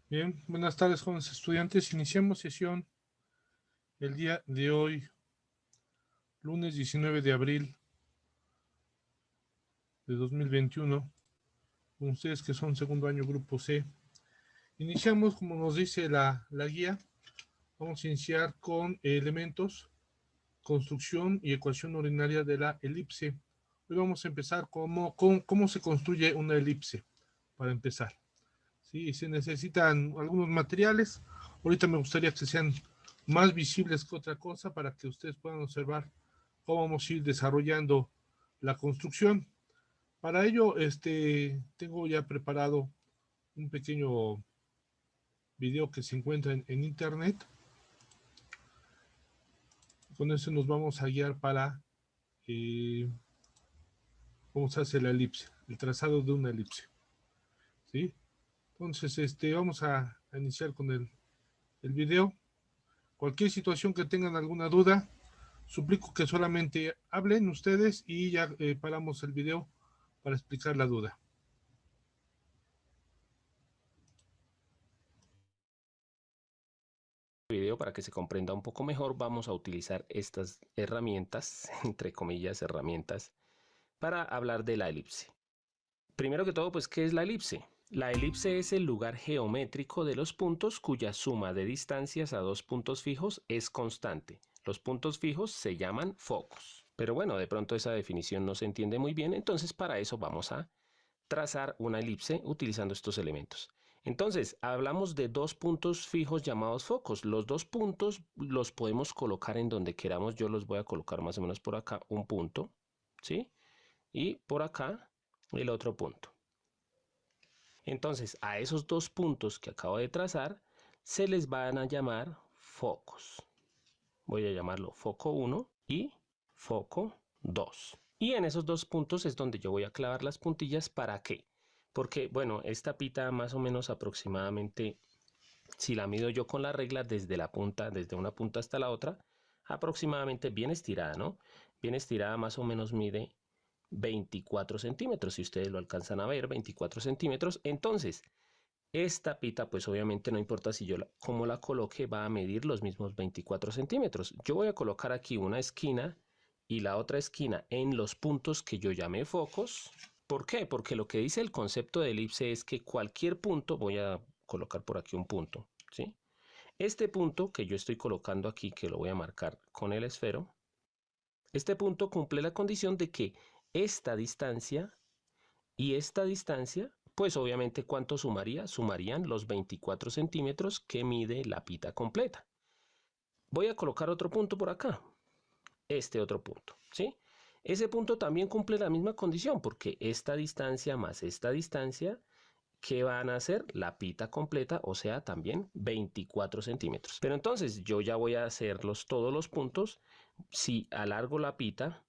Bien, buenas tardes, jóvenes estudiantes. Iniciamos sesión el día de hoy, lunes 19 de abril de 2021, con ustedes que son segundo año grupo C. Iniciamos, como nos dice la guía, vamos a iniciar con elementos, construcción y ecuación ordinaria de la elipse. Hoy vamos a empezar cómo se construye una elipse, para empezar. ¿Sí? Se necesitan algunos materiales. Ahorita me gustaría que sean más visibles que otra cosa para que ustedes puedan observar cómo vamos a ir desarrollando la construcción. Para ello, tengo ya preparado un pequeño video que se encuentra en internet. Con eso nos vamos a guiar para cómo se hace la elipse, el trazado de una elipse. ¿Sí? Entonces, vamos a iniciar con el video. Cualquier situación que tengan alguna duda, suplico que solamente hablen ustedes y ya paramos el video para explicar la duda. Video para que se comprenda un poco mejor, vamos a utilizar estas herramientas, entre comillas herramientas, para hablar de la elipse. Primero que todo, pues, ¿qué es la elipse? La elipse es el lugar geométrico de los puntos cuya suma de distancias a dos puntos fijos es constante. Los puntos fijos se llaman focos. Pero bueno, de pronto esa definición no se entiende muy bien, entonces para eso vamos a trazar una elipse utilizando estos elementos. Entonces, hablamos de dos puntos fijos llamados focos. Los dos puntos los podemos colocar en donde queramos. Yo los voy a colocar más o menos por acá, un punto, ¿sí? Y por acá, el otro punto. Entonces, a esos dos puntos que acabo de trazar, se les van a llamar focos. Voy a llamarlo foco 1 y foco 2. Y en esos dos puntos es donde yo voy a clavar las puntillas. ¿Para qué? Porque, bueno, esta pita más o menos aproximadamente, si la mido yo con la regla desde la punta, desde una punta hasta la otra, aproximadamente bien estirada, ¿no? Bien estirada más o menos mide 24 centímetros. Si ustedes lo alcanzan a ver, 24 centímetros. Entonces, esta pita, pues obviamente no importa si yo como la coloque, va a medir los mismos 24 centímetros. Yo voy a colocar aquí una esquina y la otra esquina en los puntos que yo llamé focos. ¿Por qué? Porque lo que dice el concepto de elipse es que cualquier punto, voy a colocar por aquí un punto, ¿sí? Este punto que yo estoy colocando aquí, que lo voy a marcar con el esfero, este punto cumple la condición de que esta distancia y esta distancia, pues obviamente, ¿cuánto sumaría? Sumarían los 24 centímetros que mide la pita completa. Voy a colocar otro punto por acá, este otro punto, ¿sí? Ese punto también cumple la misma condición, porque esta distancia más esta distancia, ¿qué van a hacer? La pita completa, o sea, también 24 centímetros. Pero entonces yo ya voy a hacerlos todos los puntos. Si alargo la pita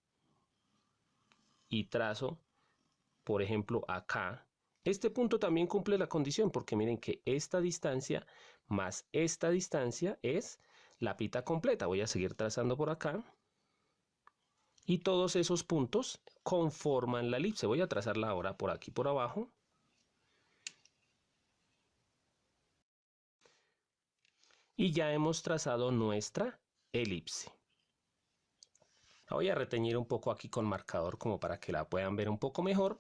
y trazo, por ejemplo, acá, este punto también cumple la condición, porque miren que esta distancia más esta distancia es la pita completa. Voy a seguir trazando por acá. Y todos esos puntos conforman la elipse. Voy a trazarla ahora por aquí por abajo. Y ya hemos trazado nuestra elipse. La voy a reteñir un poco aquí con marcador como para que la puedan ver un poco mejor.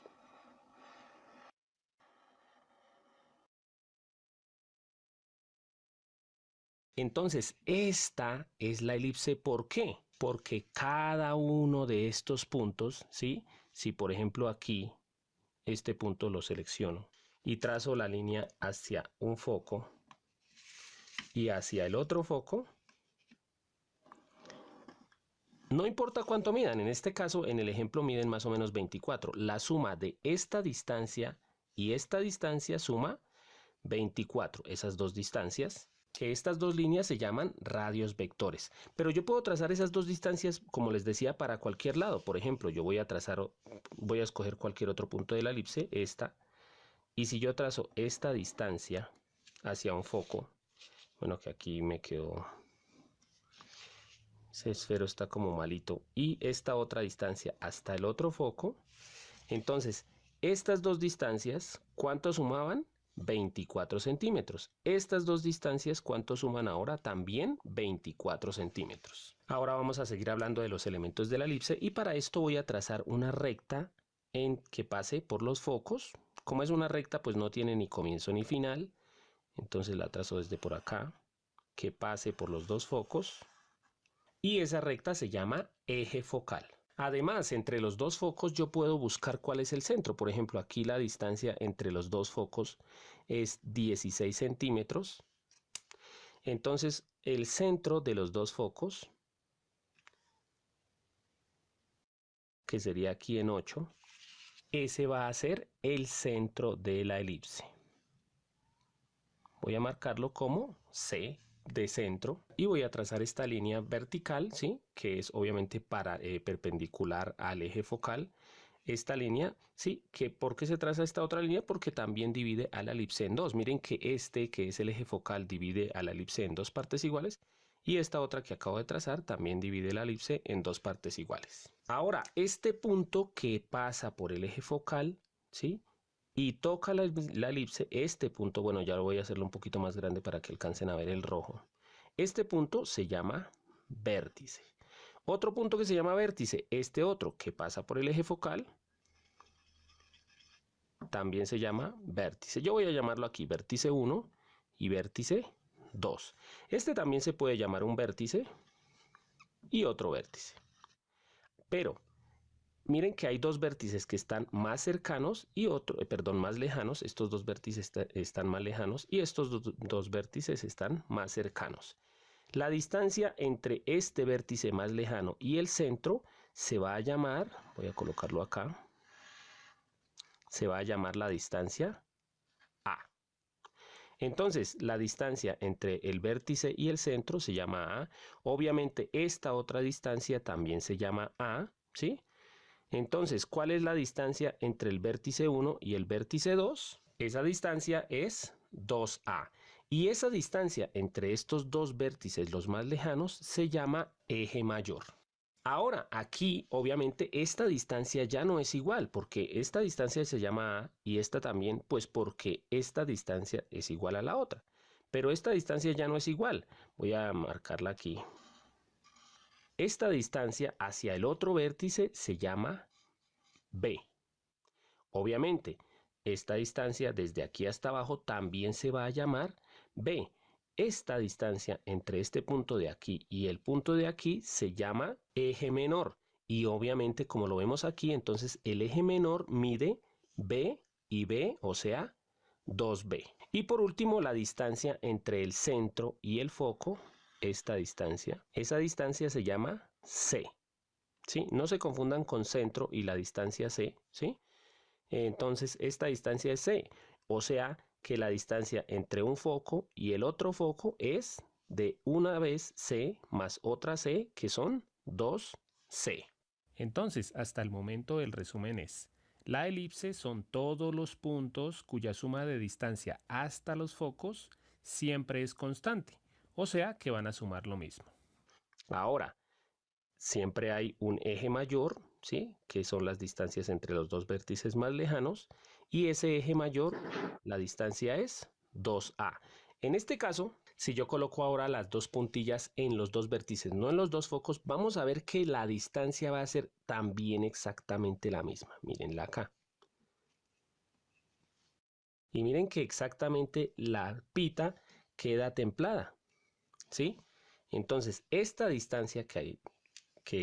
Entonces, esta es la elipse. ¿Por qué? Porque cada uno de estos puntos, ¿sí? Si por ejemplo aquí, este punto lo selecciono y trazo la línea hacia un foco y hacia el otro foco, no importa cuánto midan, en este caso, en el ejemplo miden más o menos 24. La suma de esta distancia y esta distancia suma 24, esas dos distancias, que estas dos líneas se llaman radios vectores. Pero yo puedo trazar esas dos distancias, como les decía, para cualquier lado. Por ejemplo, yo voy a escoger cualquier otro punto de la elipse, esta, y si yo trazo esta distancia hacia un foco, bueno, que aquí me quedó, ese esfero está como malito, y esta otra distancia hasta el otro foco, entonces estas dos distancias, ¿cuánto sumaban? 24 centímetros. Estas dos distancias, ¿cuánto suman ahora? También 24 centímetros. Ahora vamos a seguir hablando de los elementos de la elipse y para esto voy a trazar una recta en que pase por los focos. Como es una recta, pues no tiene ni comienzo ni final. Entonces la trazo desde por acá, que pase por los dos focos. Y esa recta se llama eje focal. Además, entre los dos focos yo puedo buscar cuál es el centro. Por ejemplo, aquí la distancia entre los dos focos es 16 centímetros. Entonces, el centro de los dos focos, que sería aquí en 8, ese va a ser el centro de la elipse. Voy a marcarlo como C de centro y voy a trazar esta línea vertical, ¿sí? Que es obviamente perpendicular al eje focal. Esta línea, ¿sí? ¿Por qué se traza esta otra línea? Porque también divide a la elipse en dos. Miren que este, que es el eje focal, divide a la elipse en dos partes iguales. Y esta otra que acabo de trazar también divide la elipse en dos partes iguales. Ahora, este punto que pasa por el eje focal, ¿sí? Y toca la elipse, este punto, bueno, ya lo voy a hacerlo un poquito más grande para que alcancen a ver el rojo. Este punto se llama vértice. Otro punto que se llama vértice, este otro que pasa por el eje focal, también se llama vértice. Yo voy a llamarlo aquí vértice 1 y vértice 2. Este también se puede llamar un vértice y otro vértice. Pero miren que hay dos vértices que están más cercanos y más lejanos. Estos dos vértices están más lejanos y estos dos vértices están más cercanos. La distancia entre este vértice más lejano y el centro se va a llamar, voy a colocarlo acá, se va a llamar la distancia A. Entonces, la distancia entre el vértice y el centro se llama A. Obviamente, esta otra distancia también se llama A, ¿sí? Entonces, ¿cuál es la distancia entre el vértice 1 y el vértice 2? Esa distancia es 2A. Y esa distancia entre estos dos vértices, los más lejanos, se llama eje mayor. Ahora, aquí, obviamente, esta distancia ya no es igual, porque esta distancia se llama A y esta también, pues porque esta distancia es igual a la otra. Pero esta distancia ya no es igual. Voy a marcarla aquí. Esta distancia hacia el otro vértice se llama B. Obviamente, esta distancia desde aquí hasta abajo también se va a llamar B. Esta distancia entre este punto de aquí y el punto de aquí se llama eje menor. Y obviamente, como lo vemos aquí, entonces el eje menor mide B y B, o sea, 2B. Y por último, la distancia entre el centro y el foco, esta distancia, esa distancia se llama C. ¿Sí? No se confundan con centro y la distancia C, ¿sí? Entonces esta distancia es C, o sea que la distancia entre un foco y el otro foco es de una vez C más otra C, que son 2C. Entonces, hasta el momento el resumen es: la elipse son todos los puntos cuya suma de distancia hasta los focos siempre es constante, o sea que van a sumar lo mismo. Ahora, siempre hay un eje mayor, ¿sí? Que son las distancias entre los dos vértices más lejanos, y ese eje mayor, la distancia es 2A. En este caso, si yo coloco ahora las dos puntillas en los dos vértices, no en los dos focos, vamos a ver que la distancia va a ser también exactamente la misma. Mírenla acá. Y miren que exactamente la pita queda templada, ¿sí? Entonces, esta distancia que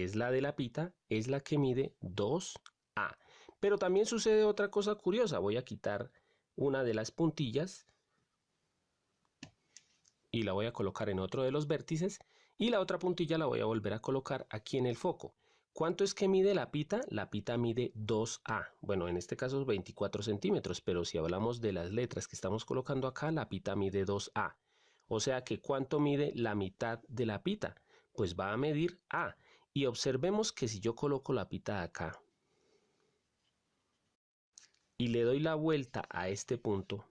es la de la pita, es la que mide 2A. Pero también sucede otra cosa curiosa. Voy a quitar una de las puntillas y la voy a colocar en otro de los vértices, y la otra puntilla la voy a volver a colocar aquí en el foco. ¿Cuánto es que mide la pita? La pita mide 2A. Bueno, en este caso 24 centímetros, pero si hablamos de las letras que estamos colocando acá, la pita mide 2A. O sea que ¿cuánto mide la mitad de la pita? Pues va a medir A. Y observemos que si yo coloco la pita acá y le doy la vuelta a este punto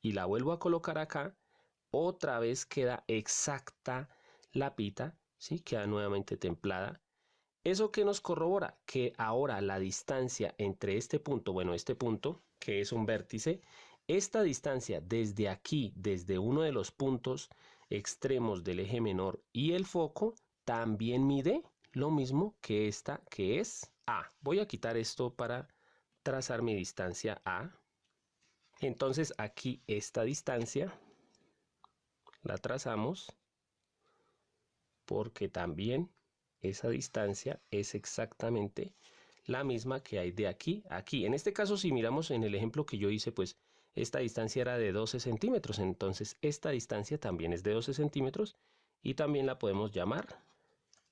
y la vuelvo a colocar acá, otra vez queda exacta la pita, ¿sí? Queda nuevamente templada. ¿Eso qué nos corrobora? Que ahora la distancia entre este punto, bueno, este punto, que es un vértice, esta distancia desde aquí, desde uno de los puntos extremos del eje menor y el foco, también mide lo mismo que esta, que es A. Voy a quitar esto para trazar mi distancia A. Entonces aquí esta distancia la trazamos porque también esa distancia es exactamente la misma que hay de aquí a aquí. En este caso, si miramos en el ejemplo que yo hice, pues esta distancia era de 12 centímetros. Entonces esta distancia también es de 12 centímetros y también la podemos llamar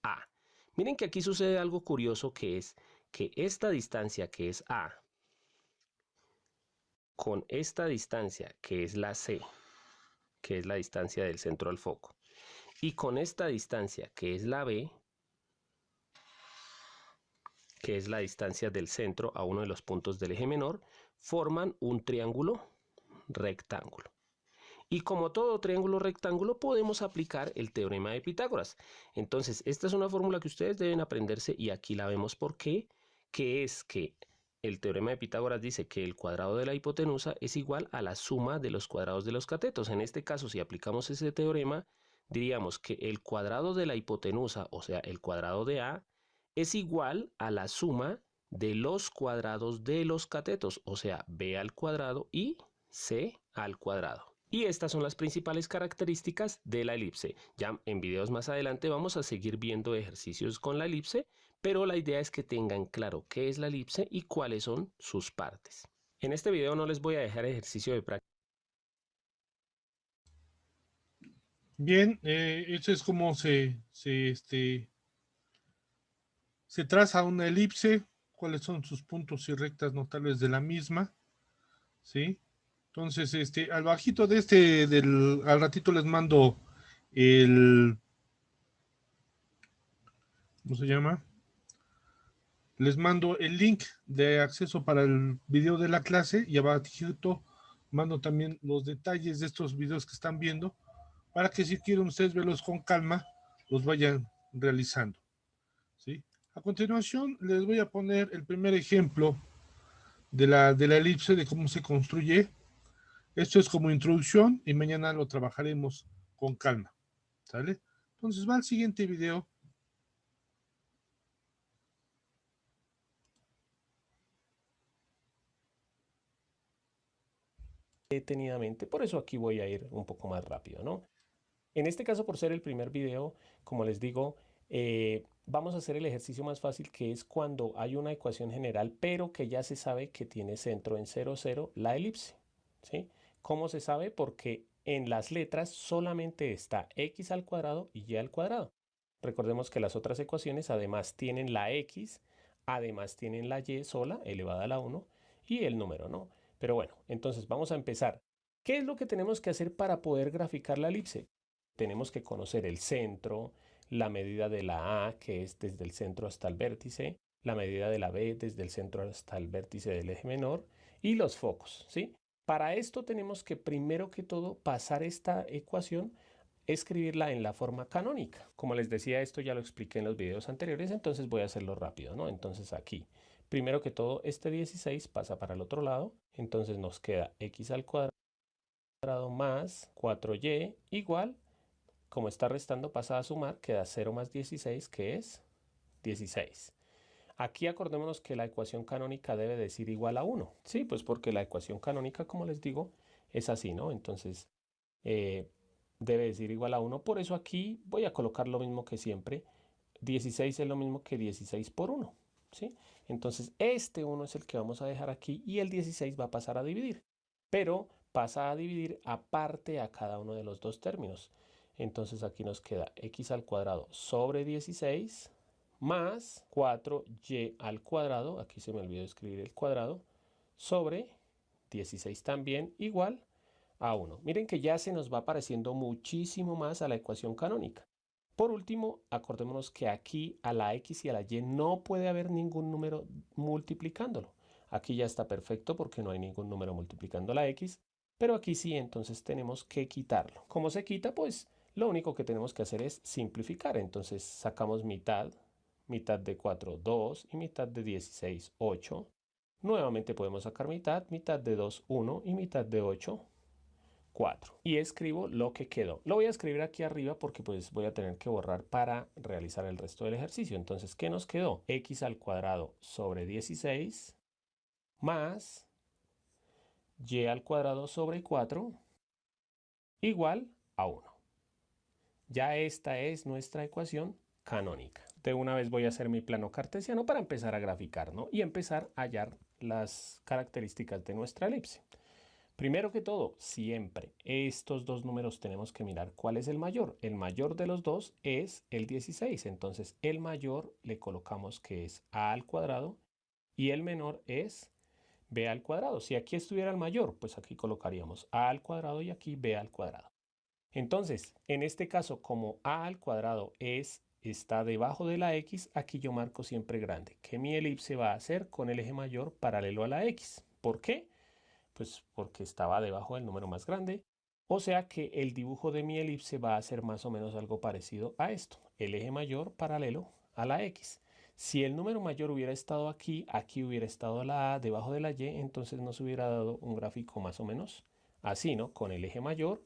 A. Miren que aquí sucede algo curioso, que es que esta distancia, que es A, con esta distancia, que es la C, que es la distancia del centro al foco, y con esta distancia, que es la B, que es la distancia del centro a uno de los puntos del eje menor, forman un triángulo rectángulo. Y como todo triángulo rectángulo, podemos aplicar el teorema de Pitágoras. Entonces, esta es una fórmula que ustedes deben aprenderse y aquí la vemos por qué, que es que el teorema de Pitágoras dice que el cuadrado de la hipotenusa es igual a la suma de los cuadrados de los catetos. En este caso, si aplicamos ese teorema, diríamos que el cuadrado de la hipotenusa, o sea, el cuadrado de A, es igual a la suma de los cuadrados de los catetos, o sea, B al cuadrado y C al cuadrado. Y estas son las principales características de la elipse. Ya en videos más adelante vamos a seguir viendo ejercicios con la elipse, pero la idea es que tengan claro qué es la elipse y cuáles son sus partes. En este video no les voy a dejar ejercicio de práctica. Bien, eso es como se traza una elipse, cuáles son sus puntos y rectas notables de la misma, ¿sí? Entonces, al bajito de al ratito les mando ¿cómo se llama? Les mando el link de acceso para el video de la clase y abajito mando también los detalles de estos videos que están viendo para que si quieren ustedes verlos con calma, los vayan realizando, ¿sí? A continuación les voy a poner el primer ejemplo de la elipse, de cómo se construye. Esto es como introducción y mañana lo trabajaremos con calma, ¿sale? Entonces va al siguiente video. Detenidamente, por eso aquí voy a ir un poco más rápido, ¿no? En este caso, por ser el primer video, como les digo, vamos a hacer el ejercicio más fácil, que es cuando hay una ecuación general, pero que ya se sabe que tiene centro en 0, 0, la elipse, ¿sí? ¿Cómo se sabe? Porque en las letras solamente está x al cuadrado y y al cuadrado. Recordemos que las otras ecuaciones además tienen la x, además tienen la y sola, elevada a la 1, y el número, ¿no? Pero bueno, entonces vamos a empezar. ¿Qué es lo que tenemos que hacer para poder graficar la elipse? Tenemos que conocer el centro, la medida de la A, que es desde el centro hasta el vértice, la medida de la B desde el centro hasta el vértice del eje menor y los focos, ¿sí? Para esto tenemos que primero que todo pasar esta ecuación, escribirla en la forma canónica. Como les decía, esto ya lo expliqué en los videos anteriores, entonces voy a hacerlo rápido, ¿no? Entonces aquí, primero que todo, este 16 pasa para el otro lado, entonces nos queda x al cuadrado más 4y igual, como está restando pasa a sumar, queda 0 más 16, que es 16. Aquí acordémonos que la ecuación canónica debe decir igual a 1. Sí, pues porque la ecuación canónica, como les digo, es así, ¿no? Entonces, debe decir igual a 1. Por eso aquí voy a colocar lo mismo que siempre. 16 es lo mismo que 16 por 1, ¿sí? Entonces, este 1 es el que vamos a dejar aquí y el 16 va a pasar a dividir. Pero pasa a dividir aparte a cada uno de los dos términos. Entonces aquí nos queda x al cuadrado sobre 16 más 4y al cuadrado, aquí se me olvidó escribir el cuadrado, sobre 16 también igual a 1. Miren que ya se nos va pareciendo muchísimo más a la ecuación canónica. Por último, acordémonos que aquí a la x y a la y no puede haber ningún número multiplicándolo. Aquí ya está perfecto porque no hay ningún número multiplicando la x, pero aquí sí, entonces tenemos que quitarlo. ¿Cómo se quita? Pues lo único que tenemos que hacer es simplificar. Entonces sacamos mitad, mitad de 4, 2 y mitad de 16, 8. Nuevamente podemos sacar mitad, mitad de 2, 1 y mitad de 8, 4. Y escribo lo que quedó. Lo voy a escribir aquí arriba porque pues voy a tener que borrar para realizar el resto del ejercicio. Entonces, ¿qué nos quedó? X al cuadrado sobre 16 más y al cuadrado sobre 4 igual a 1. Ya esta es nuestra ecuación canónica. De una vez voy a hacer mi plano cartesiano para empezar a graficar, ¿no? Y empezar a hallar las características de nuestra elipse. Primero que todo, siempre estos dos números tenemos que mirar cuál es el mayor. El mayor de los dos es el 16. Entonces, el mayor le colocamos que es a al cuadrado y el menor es b al cuadrado. Si aquí estuviera el mayor, pues aquí colocaríamos a al cuadrado y aquí b al cuadrado. Entonces, en este caso, como a al cuadrado está debajo de la x, aquí yo marco siempre grande, que mi elipse va a ser con el eje mayor paralelo a la x. ¿Por qué? Pues porque estaba debajo del número más grande. O sea que el dibujo de mi elipse va a ser más o menos algo parecido a esto. El eje mayor paralelo a la x. Si el número mayor hubiera estado aquí, aquí hubiera estado la a debajo de la y, entonces nos hubiera dado un gráfico más o menos así, ¿no? Con el eje mayor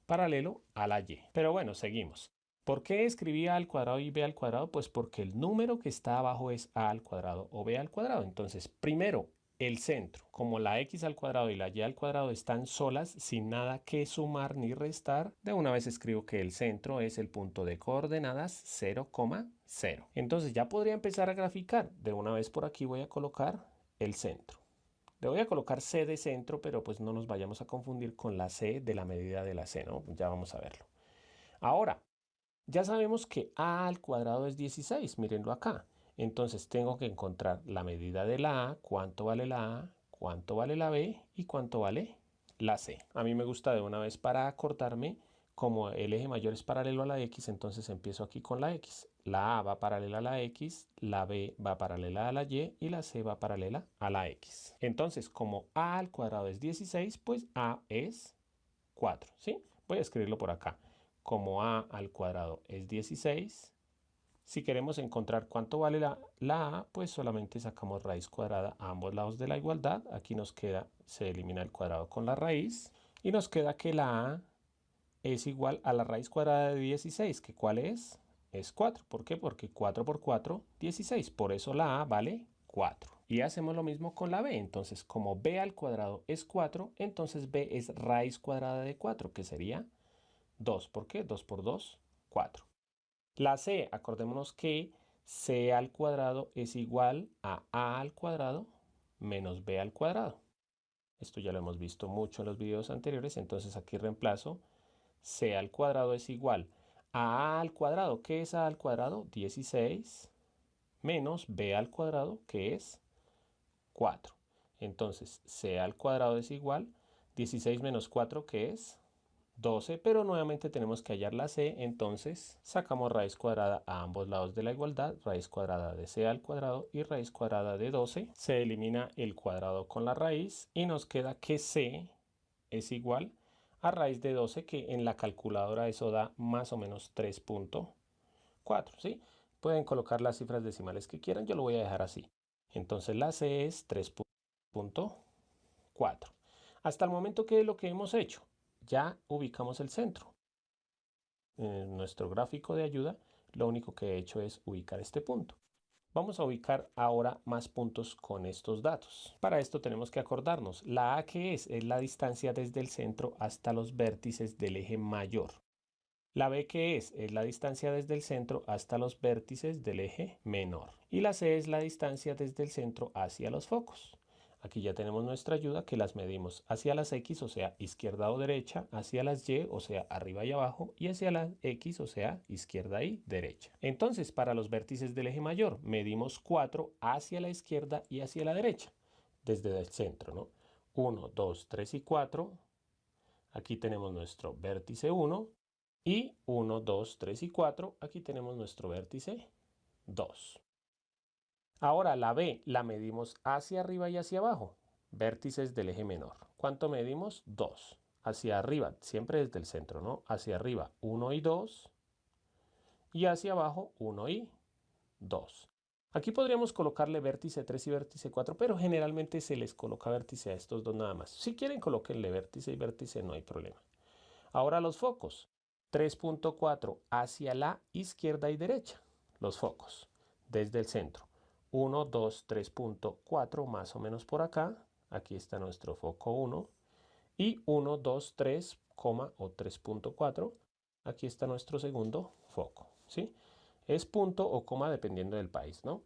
paralelo a la y. Pero bueno, seguimos. ¿Por qué escribí a al cuadrado y b al cuadrado? Pues porque el número que está abajo es a al cuadrado o b al cuadrado. Entonces, primero, el centro. Como la x al cuadrado y la y al cuadrado están solas, sin nada que sumar ni restar, de una vez escribo que el centro es el punto de coordenadas 0,0. Entonces ya podría empezar a graficar. De una vez por aquí voy a colocar el centro. Le voy a colocar C de centro, pero pues no nos vayamos a confundir con la C de la medida de la C, ¿no? Ya vamos a verlo. Ahora, ya sabemos que a al cuadrado es 16, mírenlo acá. Entonces tengo que encontrar la medida de la a, cuánto vale la a, cuánto vale la b y cuánto vale la c. A mí me gusta de una vez para acortarme, como el eje mayor es paralelo a la x, entonces empiezo aquí con la x. La a va paralela a la x, la b va paralela a la y y la c va paralela a la x. Entonces, como a al cuadrado es 16, pues a es 4, ¿sí? Voy a escribirlo por acá. Como a al cuadrado es 16, si queremos encontrar cuánto vale la a, pues solamente sacamos raíz cuadrada a ambos lados de la igualdad. Aquí nos queda, se elimina el cuadrado con la raíz. Y nos queda que la a es igual a la raíz cuadrada de 16, que ¿cuál es? Es 4. ¿Por qué? Porque 4 por 4, 16. Por eso la a vale 4. Y hacemos lo mismo con la b. Entonces, como b al cuadrado es 4, entonces b es raíz cuadrada de 4, que sería 2. ¿Por qué? 2 por 2, 4. La c, acordémonos que c al cuadrado es igual a al cuadrado menos b al cuadrado. Esto ya lo hemos visto mucho en los videos anteriores, entonces aquí reemplazo c al cuadrado es igual a al cuadrado. ¿Qué es a al cuadrado? 16 menos b al cuadrado, que es 4. Entonces c al cuadrado es igual 16 menos 4, que es 12, pero nuevamente tenemos que hallar la c, entonces sacamos raíz cuadrada a ambos lados de la igualdad, raíz cuadrada de c al cuadrado y raíz cuadrada de 12. Se elimina el cuadrado con la raíz y nos queda que c es igual a raíz de 12, que en la calculadora eso da más o menos 3.4, ¿sí? Pueden colocar las cifras decimales que quieran, yo lo voy a dejar así. Entonces la c es 3.4. Hasta el momento, ¿qué es lo que hemos hecho? Ya ubicamos el centro. En nuestro gráfico de ayuda, lo único que he hecho es ubicar este punto. Vamos a ubicar ahora más puntos con estos datos. Para esto tenemos que acordarnos, la a, ¿qué es? Es la distancia desde el centro hasta los vértices del eje mayor. La b, ¿qué es? Es la distancia desde el centro hasta los vértices del eje menor. Y la c es la distancia desde el centro hacia los focos. Aquí ya tenemos nuestra ayuda, que las medimos hacia las x, o sea, izquierda o derecha, hacia las y, o sea, arriba y abajo, y hacia las x, o sea, izquierda y derecha. Entonces, para los vértices del eje mayor, medimos 4 hacia la izquierda y hacia la derecha, desde el centro, ¿no? 1, 2, 3 y 4. Aquí tenemos nuestro vértice 1. Y 1, 2, 3 y 4. Aquí tenemos nuestro vértice 2. Ahora la B la medimos hacia arriba y hacia abajo, vértices del eje menor. ¿Cuánto medimos? 2. Hacia arriba, siempre desde el centro, ¿no? Hacia arriba 1 y 2 y hacia abajo 1 y 2. Aquí podríamos colocarle vértice 3 y vértice 4, pero generalmente se les coloca vértice a estos dos nada más. Si quieren, colóquenle vértice y vértice, no hay problema. Ahora los focos. 3.4 hacia la izquierda y derecha. Los focos desde el centro. 1, 2, 3.4 más o menos por acá. Aquí está nuestro foco 1. Y 1, 2, 3, o 3.4. Aquí está nuestro segundo foco. ¿Sí? Es punto o coma dependiendo del país, ¿no?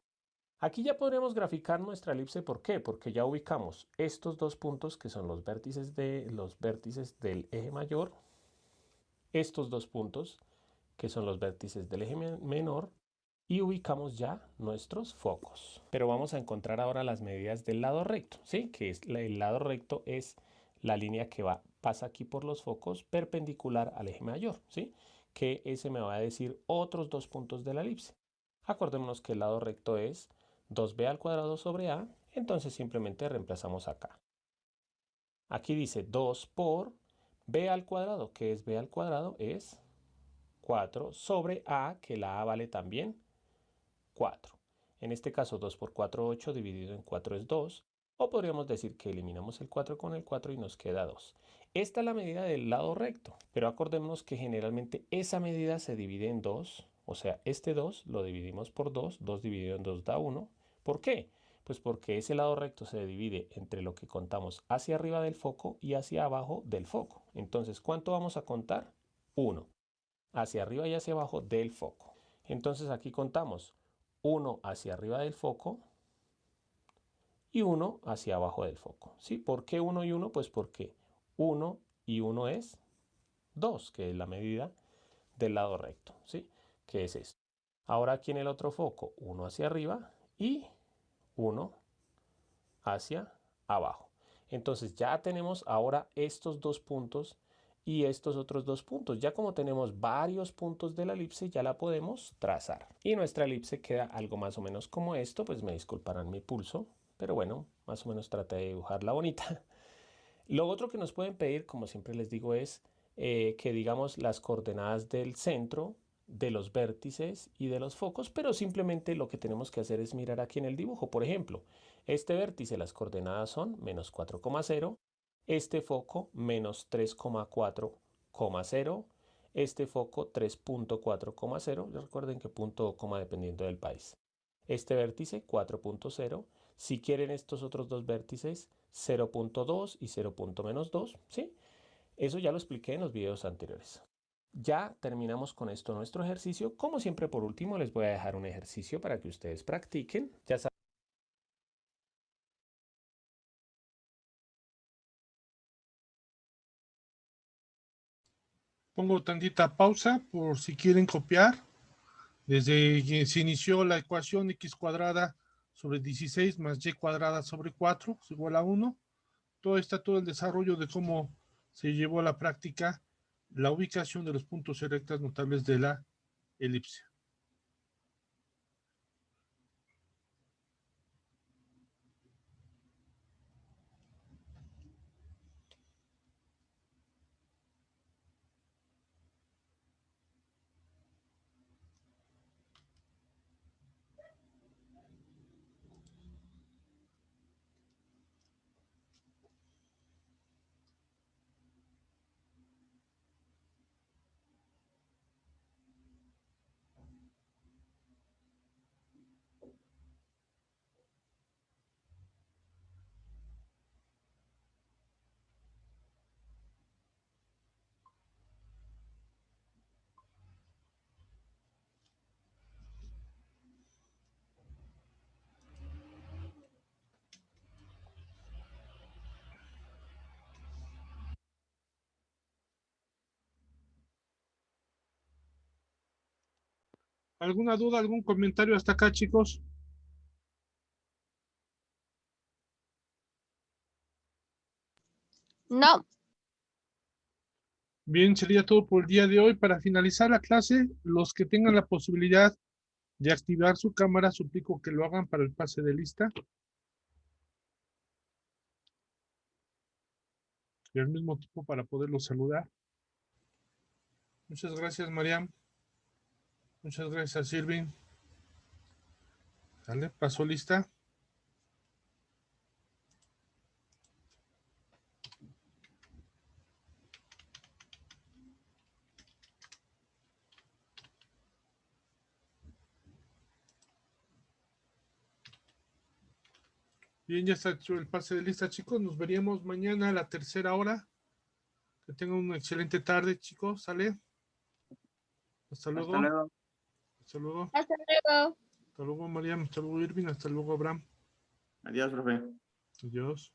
Aquí ya podremos graficar nuestra elipse. ¿Por qué? Porque ya ubicamos estos dos puntos que son los vértices del eje mayor, estos dos puntos que son los vértices del eje menor, y ubicamos ya nuestros focos. Pero vamos a encontrar ahora las medidas del lado recto, ¿sí? Que es el lado recto es la línea que pasa aquí por los focos perpendicular al eje mayor, ¿sí? Que ese me va a decir otros dos puntos de la elipse. Acordémonos que el lado recto es 2b al cuadrado sobre a, entonces simplemente reemplazamos acá. Aquí dice 2 por b al cuadrado, que es b al cuadrado, es 4 sobre a, que la a vale también 4. En este caso 2 por 4, 8, dividido en 4 es 2. O podríamos decir que eliminamos el 4 con el 4 y nos queda 2. Esta es la medida del lado recto, pero acordémonos que generalmente esa medida se divide en 2. O sea, este 2 lo dividimos por 2. 2 dividido en 2 da 1. ¿Por qué? Pues porque ese lado recto se divide entre lo que contamos hacia arriba del foco y hacia abajo del foco. Entonces, ¿cuánto vamos a contar? 1. Hacia arriba y hacia abajo del foco. Entonces aquí contamos 1 hacia arriba del foco y 1 hacia abajo del foco. ¿Sí? ¿Por qué 1 y 1? Pues porque 1 y 1 es 2, que es la medida del lado recto. ¿Sí? Que es esto. Ahora aquí en el otro foco, 1 hacia arriba y 1 hacia abajo. Entonces ya tenemos ahora estos dos puntos y estos otros dos puntos. Ya como tenemos varios puntos de la elipse, ya la podemos trazar. Y nuestra elipse queda algo más o menos como esto. Pues me disculparán mi pulso, pero bueno, más o menos traté de dibujarla bonita. Lo otro que nos pueden pedir, como siempre les digo, es que digamos las coordenadas del centro, de los vértices y de los focos, pero simplemente lo que tenemos que hacer es mirar aquí en el dibujo. Por ejemplo, este vértice, las coordenadas son menos 4,0, este foco menos 3,4,0, este foco 3.4,0, recuerden que punto o coma dependiendo del país. Este vértice 4.0, si quieren estos otros dos vértices 0.2 y 0.-2, ¿sí? Eso ya lo expliqué en los videos anteriores. Ya terminamos con esto nuestro ejercicio. Como siempre, por último, les voy a dejar un ejercicio para que ustedes practiquen. Ya saben. Pongo tantita pausa por si quieren copiar. Desde que se inició la ecuación x cuadrada sobre 16 más y cuadrada sobre 4 es igual a 1. Todo el desarrollo de cómo se llevó a la práctica la ubicación de los puntos y rectas notables de la elipse. ¿Alguna duda, algún comentario hasta acá, chicos? No. Bien, sería todo por el día de hoy. Para finalizar la clase, los que tengan la posibilidad de activar su cámara, suplico que lo hagan para el pase de lista. Y al mismo tiempo para poderlos saludar. Muchas gracias, Mariam. Muchas gracias, Sirvin. ¿Sale? ¿Pasó lista? Bien, ya está hecho el pase de lista, chicos. Nos veríamos mañana a la 3:00 hora. Que tengan una excelente tarde, chicos. ¿Sale? Hasta luego. Hasta luego. Hasta luego. Hasta luego. Hasta luego, Mariam. Hasta luego, Irving. Hasta luego, Abraham. Adiós, profe. Adiós.